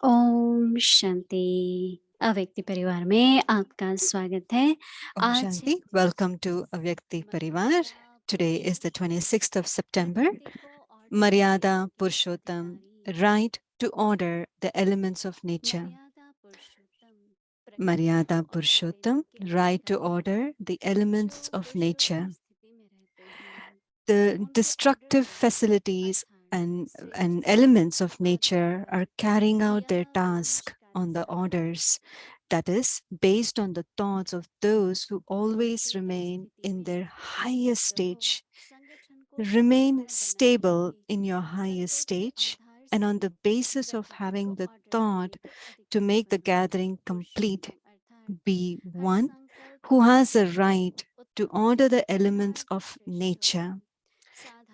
ओम शांति। अव्यक्ति परिवार में आपका स्वागत है। Om Shanti. Welcome to Avyakti Parivar. Today is the 26th of September. Maryada Purshottam, right to order the elements of nature. Maryada Purshottam, right to order the elements of nature. The destructive facilities and elements of nature are carrying out their task on the orders, that is, based on the thoughts of those who always remain in their highest stage. Remain stable in your highest stage, and on the basis of having the thought to make the gathering complete, be one who has a right to order the elements of nature.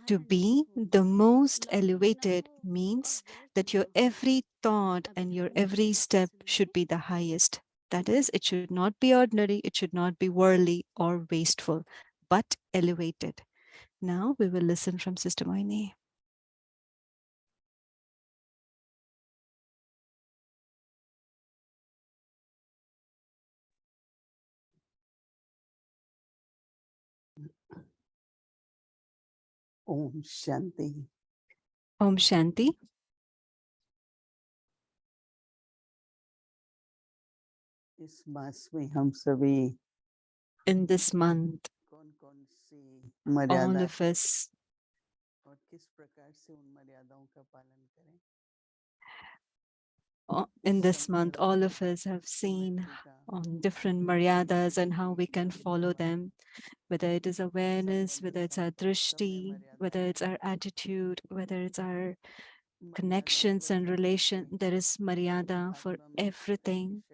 To be the most elevated means that your every thought and your every step should be the highest. That is, it should not be ordinary, it should not be worldly or wasteful, but elevated. Now we will listen from Sister Mohini. Om Shanti. Om Shanti. इस मास में हम सभी In this month, कौन-कौन सी all मर्यादा of us, और किस प्रकार से उन मर्यादाओं का पालन करें। in this month, all of us have seen on different maryadas and how we can follow them, whether it is awareness, whether it's our drishti, whether it's our attitude, whether it's our connections and relation. There is maryada for everything.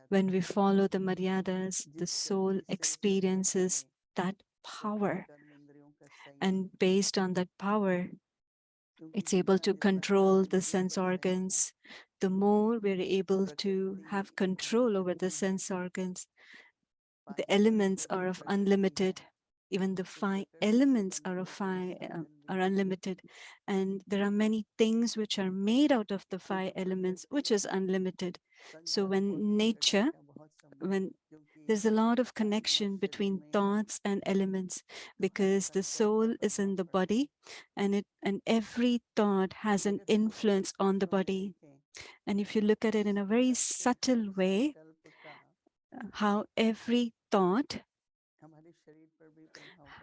When we follow the maryadas, the soul experiences that power, and based on that power, it's able to control the sense organs. The more we're able to have control over the sense organs, the elements are of unlimited. Even the 5 elements are are unlimited, and there are many things which are made out of the 5 elements, which is unlimited. So when there's a lot of connection between thoughts and elements, because the soul is in the body, and every thought has an influence on the body. And if you look at it in a very subtle way, how every thought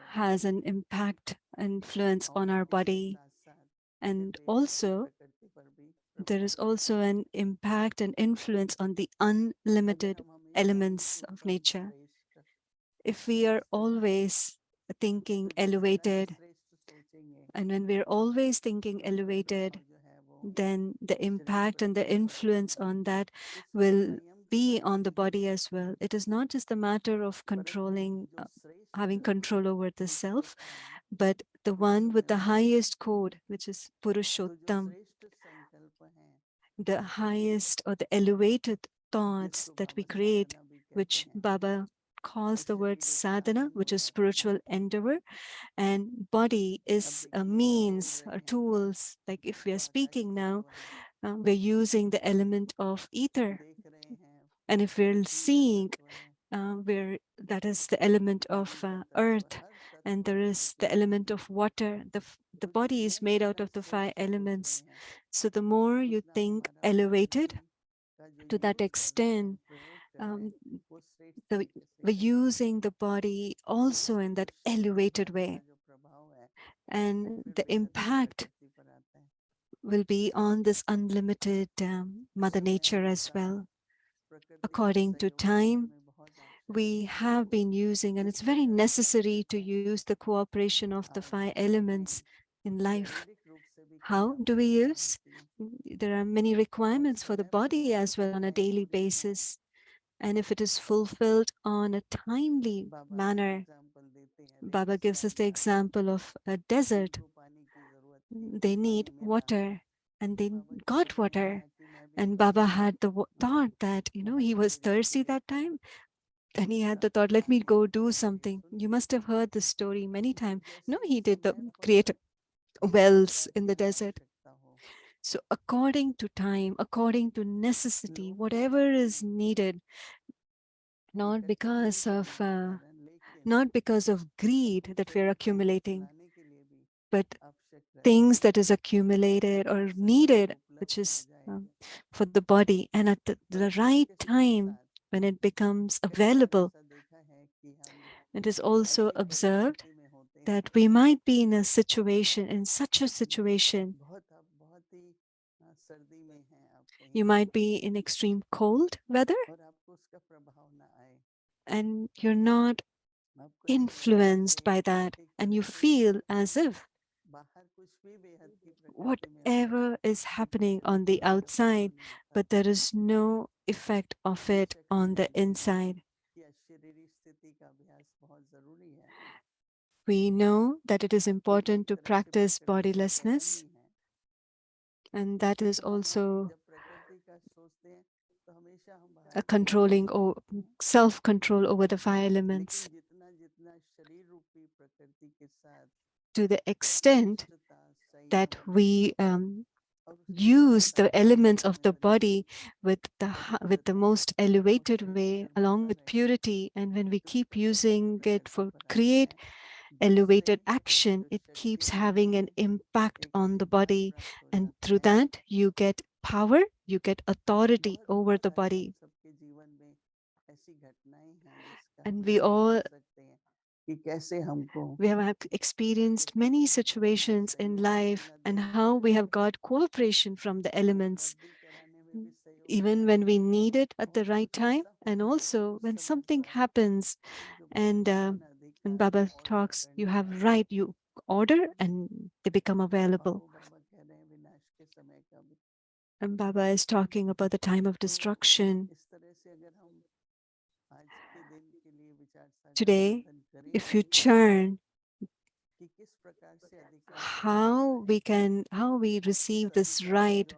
has an impact, influence on our body, and also there is also an impact and influence on the unlimited elements of nature. If we are always thinking elevated, and when we're always thinking elevated, then the impact and the influence on that will be on the body as well. It is not just a matter of controlling, having control over the self, but the one with the highest code, which is Purshottam, the highest or the elevated thoughts that we create, which Baba calls the word sadhana, which is spiritual endeavor, and body is a means or tools. Like if we are speaking now, we're using the element of ether, and if we're seeing, that is the element of earth, and there is the element of water. The body is made out of the 5 elements. So the more you think elevated, to that extent, we're using the body also in that elevated way, and the impact will be on this unlimited Mother Nature as well. According to time, we have been using, and it's very necessary to use the cooperation of the 5 elements in life. How do we use? There are many requirements for the body as well on a daily basis. And if it is fulfilled on a timely manner, Baba gives us the example of a desert. They need water, and they got water. And Baba had the thought that, he was thirsty that time. And he had the thought, let me go do something. You must have heard this story many times. No, he did create wells in the desert. So according to time, according to necessity, whatever is needed, not because of greed that we're accumulating, but things that is accumulated or needed, which is for the body, and at the right time when it becomes available. It is also observed that we might be in a situation, in such a situation, you might be in extreme cold weather and you're not influenced by that, and you feel as if whatever is happening on the outside, but there is no effect of it on the inside. We know that it is important to practice bodilessness, and that is also a controlling or self-control over the fire elements. To the extent that we use the elements of the body with the most elevated way, along with purity, and when we keep using it for create elevated action, it keeps having an impact on the body, and through that you get power, you get authority over the body. And we have experienced many situations in life and how we have got cooperation from the elements, even when we need it at the right time, and also when something happens and when Baba talks, you have right, you order and they become available. And Baba is talking about the time of destruction. Today, if you churn how we receive this right,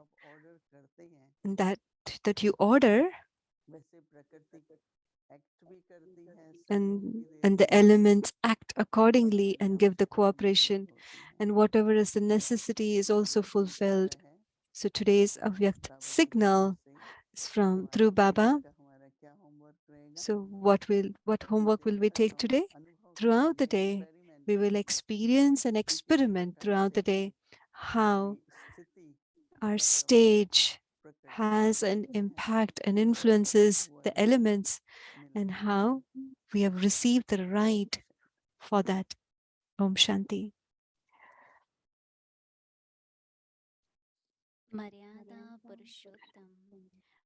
and that you order, and the elements act accordingly and give the cooperation, and whatever is the necessity is also fulfilled. So today's Avyakt signal is from through Baba. So what homework will we take today? Throughout the day, we will experience and experiment throughout the day how our stage has an impact and influences the elements, and how we have received the right for that. Om Shanti. Maryada Purshottam,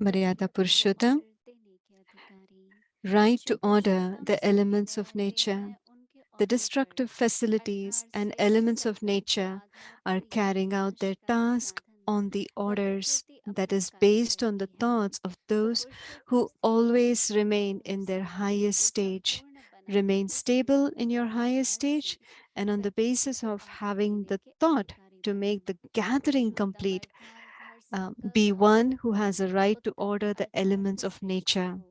Maryada पवित्र Purshottam, पवित्र देने के अधिकारी right Shri to order Purushottam the समय elements of रहते nature. हैं उनके The ओहदे पर destructive facilities 18 and श्रेष्ठ elements of संकल्प के nature आधार are पर ये carrying out their विनाशकारी task साधन on the व orders विकृति that अपना is कार्य based on the करती है thoughts of तो those पुरुषोत्तम who स्थिति में always remain को in their संतुलित highest व stage. संपूर्ण बनाकर Remain उच्च stable in विचारों your के highest आधार से stage, and on the प्रकृति basis को of आहार having देने the के thought अधिकारी to बने make the gathering Purushottam complete, अर्थात हर be संकल्प one और who has a कर्म right to उत्तम order the अर्थात elements of श्रेष्ठ nature. हो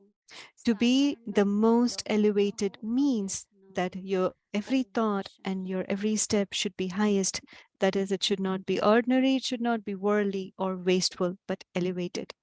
To be साधारण न the हो most लौकिक न हो elevated means अव्यर्थ न that हो your every Om thought and your Shanti every step should be highest. That is, it should not be ordinary, it should not be worldly or wasteful, but elevated.